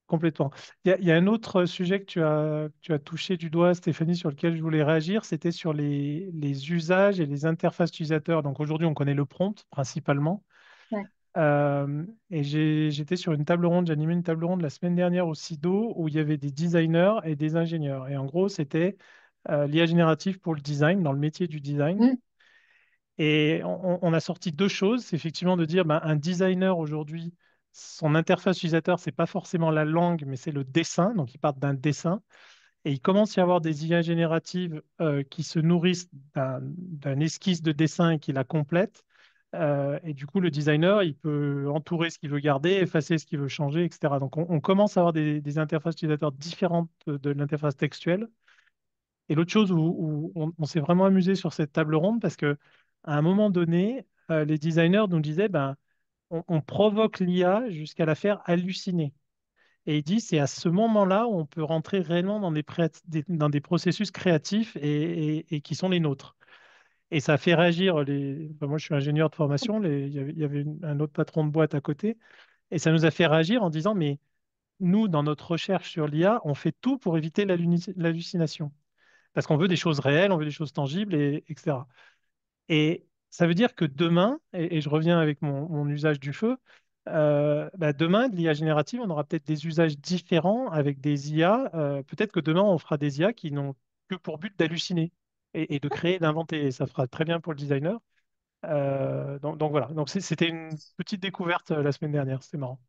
Complètement. Il y a un autre sujet que tu as touché du doigt, Stéphanie, sur lequel je voulais réagir, c'était sur les usages et les interfaces utilisateurs. Donc aujourd'hui, on connaît le prompt principalement. Ouais. Et j'étais sur une table ronde, j'ai animé une table ronde la semaine dernière au SIDO où il y avait des designers et des ingénieurs. Et en gros, c'était l'IA générative pour le design, dans le métier du design. Mm. Et on a sorti deux choses. C'est effectivement de dire ben, un designer aujourd'hui, son interface utilisateur, c'est pas forcément la langue, mais c'est le dessin. Donc, il part d'un dessin. Et il commence à y avoir des IA génératives qui se nourrissent d'un esquisse de dessin et qui la complètent. Et du coup, le designer, il peut entourer ce qu'il veut garder, effacer ce qu'il veut changer, etc. Donc, on commence à avoir des interfaces utilisateurs différentes de l'interface textuelle. Et l'autre chose où on s'est vraiment amusé sur cette table ronde, parce que à un moment donné, les designers nous disaient, ben, on provoque l'IA jusqu'à la faire halluciner. Et il dit, c'est à ce moment-là où on peut rentrer réellement dans des processus créatifs et qui sont les nôtres. Et ça a fait réagir enfin, moi, je suis ingénieur de formation, il y avait un autre patron de boîte à côté, et ça nous a fait réagir en disant, mais nous, dans notre recherche sur l'IA, on fait tout pour éviter l'hallucination. Parce qu'on veut des choses réelles, on veut des choses tangibles, etc. Et ça veut dire que demain, et je reviens avec mon usage du feu, bah, demain, de l'IA générative, on aura peut-être des usages différents avec des IA. Peut-être que demain, on fera des IA qui n'ont que pour but d'halluciner et de créer, d'inventer. Et ça fera très bien pour le designer. Donc voilà. Donc c'était une petite découverte la semaine dernière. C'était marrant.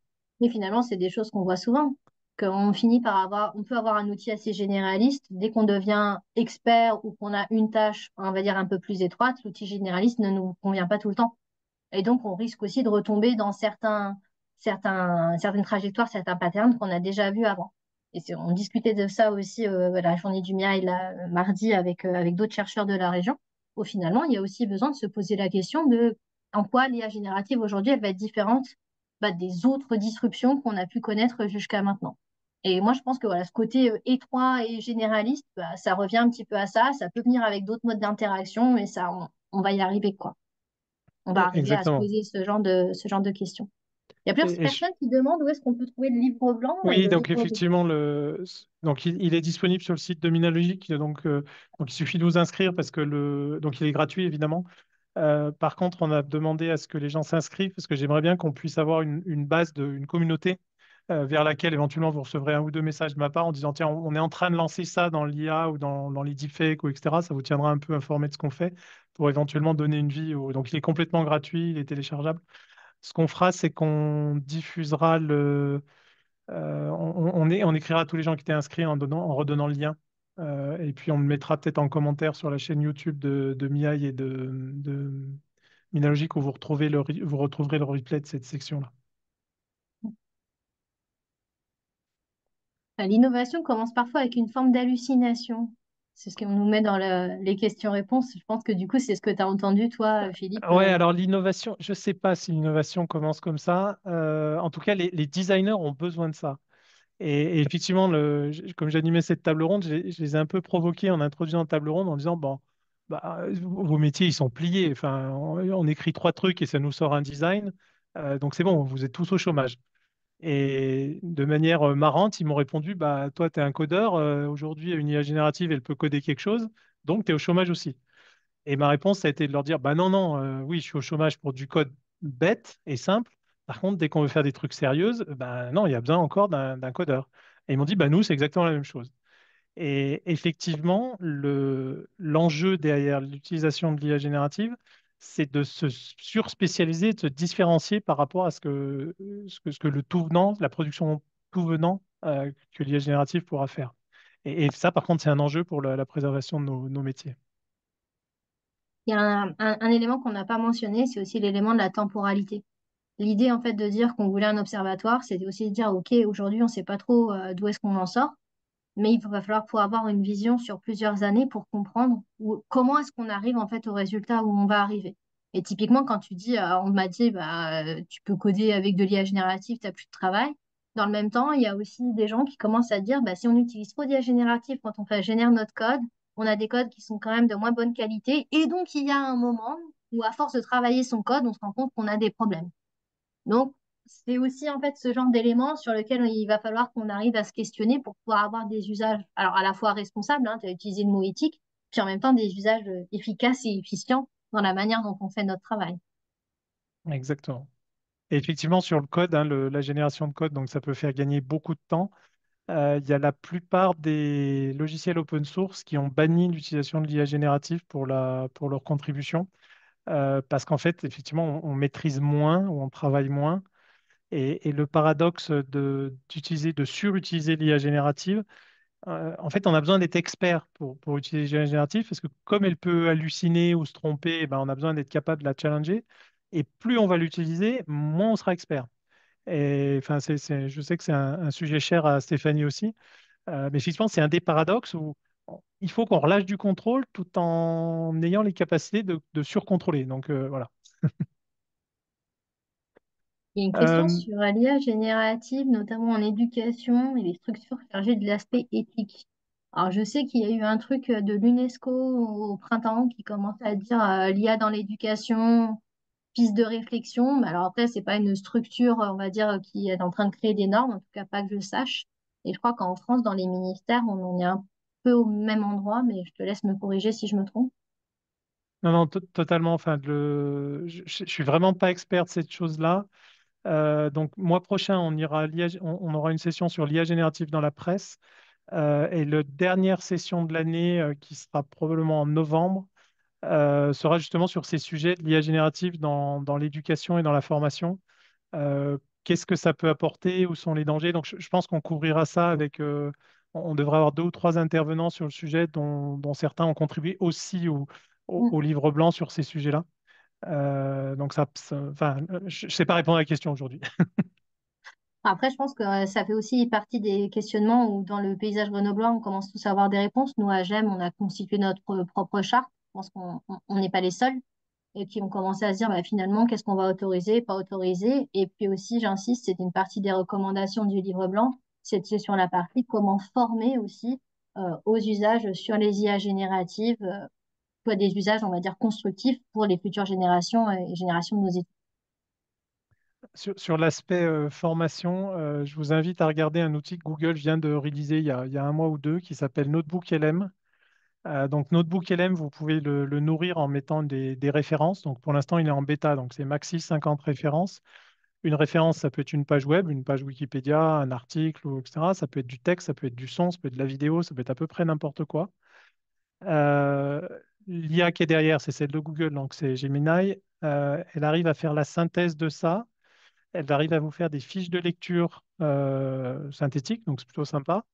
Et finalement, c'est des choses qu'on voit souvent, qu'on finit par avoir, on peut avoir un outil assez généraliste. Dès qu'on devient expert ou qu'on a une tâche, on va dire, un peu plus étroite, l'outil généraliste ne nous convient pas tout le temps. Et donc, on risque aussi de retomber dans certaines trajectoires, certains patterns qu'on a déjà vus avant. Et on discutait de ça aussi à la journée du MIA et mardi avec d'autres chercheurs de la région, où finalement, il y a aussi besoin de se poser la question de en quoi l'IA générative aujourd'hui, elle va être différente des autres disruptions qu'on a pu connaître jusqu'à maintenant. Et moi, je pense que voilà, ce côté étroit et généraliste, ça revient un petit peu à ça. Ça peut venir avec d'autres modes d'interaction, mais ça, on va y arriver, quoi. on va arriver à se Exactement. poser ce genre de questions. Il y a plusieurs Et je- personnes qui demandent où est-ce qu'on peut trouver le livre blanc et Oui, le donc livre rouge. effectivement, donc il est disponible sur le site de Minalogique, donc il suffit de vous inscrire parce que donc il est gratuit évidemment. Par contre, on a demandé à ce que les gens s'inscrivent parce que j'aimerais bien qu'on puisse avoir une base, une communauté vers laquelle éventuellement vous recevrez un ou deux messages de ma part en disant, tiens, on est en train de lancer ça dans l'IA ou dans les deepfakes ou etc. Ça vous tiendra un peu informé de ce qu'on fait pour éventuellement donner une vie. Donc il est complètement gratuit, il est téléchargeable. Ce qu'on fera, c'est qu'on diffusera on écrira à tous les gens qui étaient inscrits en redonnant le lien. Et puis on le mettra peut-être en commentaire sur la chaîne YouTube de Miaille et de Minalogic où vous retrouverez le replay de cette section-là. L'innovation commence parfois avec une forme d'hallucination. C'est ce qu'on nous met dans les questions-réponses. Je pense que du coup, c'est ce que tu as entendu, toi, Philippe. Ouais, alors l'innovation, je ne sais pas si l'innovation commence comme ça. En tout cas, les designers ont besoin de ça. Et effectivement, comme j'animais cette table ronde, je les ai un peu provoqués en introduisant la table ronde en disant, bon, bah, vos métiers, ils sont pliés. Enfin, on écrit trois trucs et ça nous sort un design. Donc c'est bon, vous êtes tous au chômage. Et de manière marrante, ils m'ont répondu, bah, toi, tu es un codeur. Aujourd'hui, une IA générative, elle peut coder quelque chose. Donc, tu es au chômage aussi. Et ma réponse, ça a été de leur dire, bah non, non, oui, je suis au chômage pour du code bête et simple. Par contre, dès qu'on veut faire des trucs sérieux, bah non, il y a besoin encore d'un codeur. Et ils m'ont dit, bah nous, c'est exactement la même chose. Et effectivement, l'enjeu derrière l'utilisation de l'IA générative, c'est de se surspécialiser, de se différencier par rapport à ce que le tout venant, la production tout venant que l'IA générative pourra faire. Et ça, par contre, c'est un enjeu pour la préservation de nos métiers. Il y a un élément qu'on n'a pas mentionné, c'est aussi l'élément de la temporalité. L'idée, en fait, de dire qu'on voulait un observatoire, c'était aussi de dire, OK, aujourd'hui, on ne sait pas trop d'où est-ce qu'on en sort, mais va falloir pouvoir avoir une vision sur plusieurs années pour comprendre comment est-ce qu'on arrive, en fait, au résultat où on va arriver. Et typiquement, quand tu dis, on m'a dit, bah, tu peux coder avec de l'IA générative, tu n'as plus de travail. Dans le même temps, il y a aussi des gens qui commencent à dire, bah, si on utilise trop d'IA générative quand on fait générer notre code, on a des codes qui sont quand même de moins bonne qualité. Et donc, il y a un moment où, à force de travailler son code, on se rend compte qu'on a des problèmes. Donc, c'est aussi en fait ce genre d'éléments sur lequel il va falloir qu'on arrive à se questionner pour pouvoir avoir des usages, alors à la fois responsables, hein, tu as utilisé le mot éthique, puis en même temps des usages efficaces et efficients dans la manière dont on fait notre travail. Exactement. Et effectivement, sur le code, hein, la génération de code, donc ça peut faire gagner beaucoup de temps. Il y a la plupart des logiciels open source qui ont banni l'utilisation de l'IA générative pour leur contribution, parce qu'en fait, effectivement, on maîtrise moins ou on travaille moins. Et le paradoxe de surutiliser l'IA générative, en fait, on a besoin d'être expert pour utiliser l'IA générative, parce que comme elle peut halluciner ou se tromper, eh ben, on a besoin d'être capable de la challenger. Et plus on va l'utiliser, moins on sera expert. Et enfin, je sais que c'est un sujet cher à Stéphanie aussi, mais effectivement, c'est un des paradoxes où il faut qu'on relâche du contrôle tout en ayant les capacités de surcontrôler. Donc voilà. Il y a une question Euh, sur l'IA générative, notamment en éducation et les structures chargées de l'aspect éthique. Alors, je sais qu'il y a eu un truc de l'UNESCO au printemps qui commençait à dire l'IA dans l'éducation, piste de réflexion. Mais alors après, c'est pas une structure, on va dire, qui est en train de créer des normes, en tout cas pas que je sache. Et je crois qu'en France, dans les ministères, on en est un peu au même endroit, mais je te laisse me corriger si je me trompe. non, non, totalement. Enfin, je suis vraiment pas expert de cette chose-là. Donc, mois prochain, on aura une session sur l'IA générative dans la presse. Et la dernière session de l'année, qui sera probablement en novembre, sera justement sur ces sujets de l'IA générative dans l'éducation et dans la formation. Qu'est-ce que ça peut apporter? Où sont les dangers? Donc, je pense qu'on couvrira ça on devrait avoir deux ou trois intervenants sur le sujet, dont certains ont contribué aussi Mm. au livre blanc sur ces sujets-là. Donc, enfin, je ne sais pas répondre à la question aujourd'hui. Après, je pense que ça fait aussi partie des questionnements où, dans le paysage grenoblois, on commence tous à avoir des réponses. Nous, à GEM, on a constitué notre propre charte. Je pense qu'on n'est pas les seuls. Et qui ont commencé à se dire, bah, finalement, qu'est-ce qu'on va autoriser, pas autoriser. Et puis aussi, j'insiste, c'est une partie des recommandations du livre blanc. C'est sur la partie comment former aussi aux usages sur les IA génératives. soit des usages, on va dire, constructifs pour les futures générations et générations de nos étudiants. Sur l'aspect formation, je vous invite à regarder un outil que Google vient de réaliser il y a un mois ou deux qui s'appelle Notebook LM. Donc Notebook LM, vous pouvez le nourrir en mettant des références. Donc pour l'instant, il est en bêta, donc c'est maxi 50 références. Une référence, ça peut être une page web, une page Wikipédia, un article, etc. Ça peut être du texte, ça peut être du son, ça peut être de la vidéo, ça peut être à peu près n'importe quoi. Euh, L'IA qui est derrière, c'est celle de Google, donc c'est Gemini. Elle arrive à faire la synthèse de ça. Elle arrive à vous faire des fiches de lecture synthétiques, donc c'est plutôt sympa.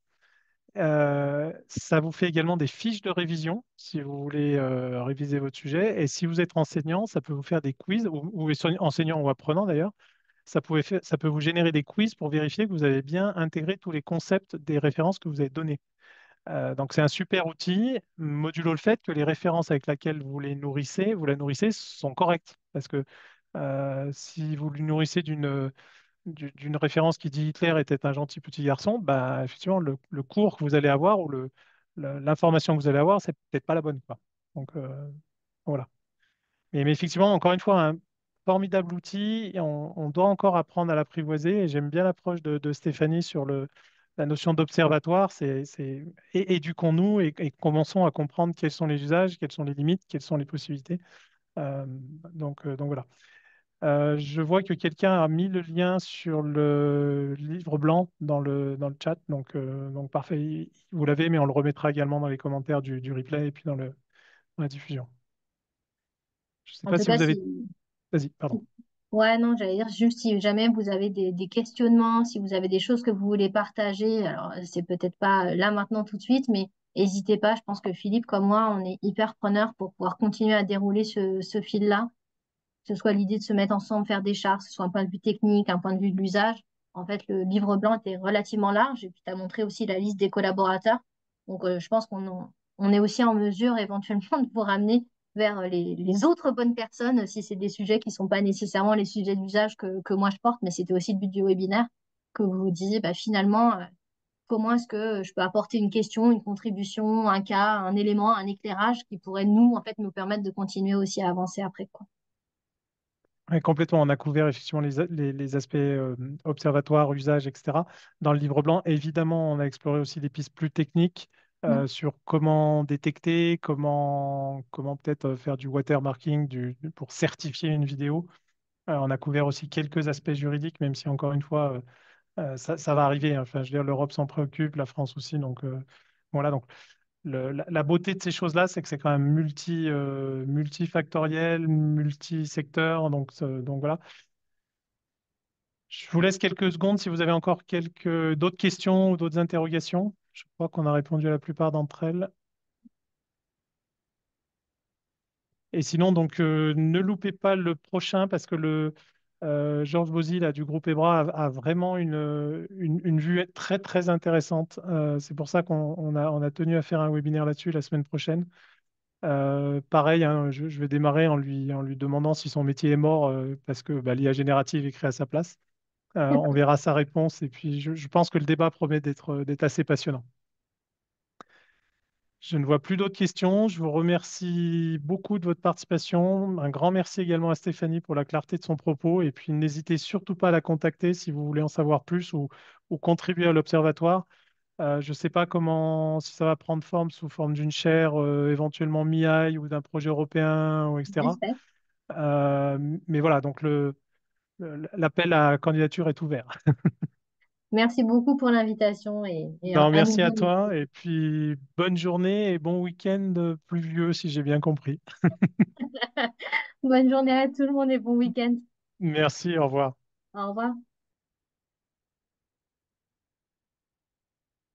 Ça vous fait également des fiches de révision si vous voulez réviser votre sujet. Et si vous êtes enseignant, ça peut vous faire des quiz, ou enseignant ou apprenant d'ailleurs, ça peut vous générer des quiz pour vérifier que vous avez bien intégré tous les concepts des références que vous avez données. Donc c'est un super outil, modulo le fait que les références avec lesquelles vous la nourrissez sont correctes. Parce que si vous le nourrissez d'une référence qui dit Hitler était un gentil petit garçon, bah, effectivement, le cours que vous allez avoir ou l'information que vous allez avoir, c'est peut-être pas la bonne, quoi. Donc, voilà. Mais effectivement, encore une fois, un formidable outil. Et on doit encore apprendre à l'apprivoiser. Et j'aime bien l'approche de Stéphanie sur la notion d'observatoire. Éduquons-nous et commençons à comprendre quels sont les usages, quelles sont les limites, quelles sont les possibilités. Euh, donc voilà. Je vois que quelqu'un a mis le lien sur le livre blanc dans le chat. Donc parfait. Vous l'avez, mais on le remettra également dans les commentaires du replay et puis dans la diffusion. Je ne sais En pas tout si cas, vous avez. si, Vas-y, pardon. ouais, non, j'allais dire juste si jamais vous avez des questionnements, si vous avez des choses que vous voulez partager, alors c'est peut-être pas là maintenant tout de suite, mais n'hésitez pas. Je pense que Philippe, comme moi, on est hyper preneur pour pouvoir continuer à dérouler ce fil-là, que ce soit l'idée de se mettre ensemble, faire des chartes, que ce soit un point de vue technique, un point de vue de l'usage. En fait, le livre blanc était relativement large et puis tu as montré aussi la liste des collaborateurs. Donc, je pense on est aussi en mesure éventuellement de vous ramener vers les autres bonnes personnes si c'est des sujets qui ne sont pas nécessairement les sujets d'usage que moi je porte, mais c'était aussi le but du webinaire, que vous vous disiez bah, finalement, comment est-ce que je peux apporter une question, une contribution, un cas, un élément, un éclairage qui pourrait nous, en fait, nous permettre de continuer aussi à avancer après, quoi. Ouais, complètement. On a couvert effectivement les aspects observatoires, usage, etc. Dans le livre blanc, évidemment, on a exploré aussi des pistes plus techniques sur comment détecter, comment peut-être faire du watermarking pour certifier une vidéo. On a couvert aussi quelques aspects juridiques, même si encore une fois, ça va arriver, hein. Enfin, je veux dire, l'Europe s'en préoccupe, la France aussi. Donc voilà. Donc la beauté de ces choses-là, c'est que c'est quand même multifactoriel, multisecteur. Donc voilà. Je vous laisse quelques secondes si vous avez encore d'autres questions ou d'autres interrogations. Je crois qu'on a répondu à la plupart d'entre elles. Et sinon, donc, ne loupez pas le prochain parce que Georges Bozzi là, du groupe EBRA a vraiment une vue très, très intéressante. C'est pour ça qu'on a tenu à faire un webinaire là-dessus la semaine prochaine. Pareil, hein, je vais démarrer en lui demandant si son métier est mort parce que bah, l'IA générative est créée à sa place. On verra sa réponse et puis je pense que le débat promet d'être assez passionnant. Je ne vois plus d'autres questions. Je vous remercie beaucoup de votre participation. Un grand merci également à Stéphanie pour la clarté de son propos. Et puis n'hésitez surtout pas à la contacter si vous voulez en savoir plus ou contribuer à l'Observatoire. Je ne sais pas si ça va prendre forme sous forme d'une chaire, éventuellement MIAI ou d'un projet européen, ou etc. J'espère. Mais voilà, donc l'appel à candidature est ouvert. Merci beaucoup pour l'invitation et Non, à merci nouveau. à toi et puis bonne journée et bon week-end pluvieux si j'ai bien compris. Bonne journée à tout le monde et bon week-end. Merci, au revoir. Au revoir.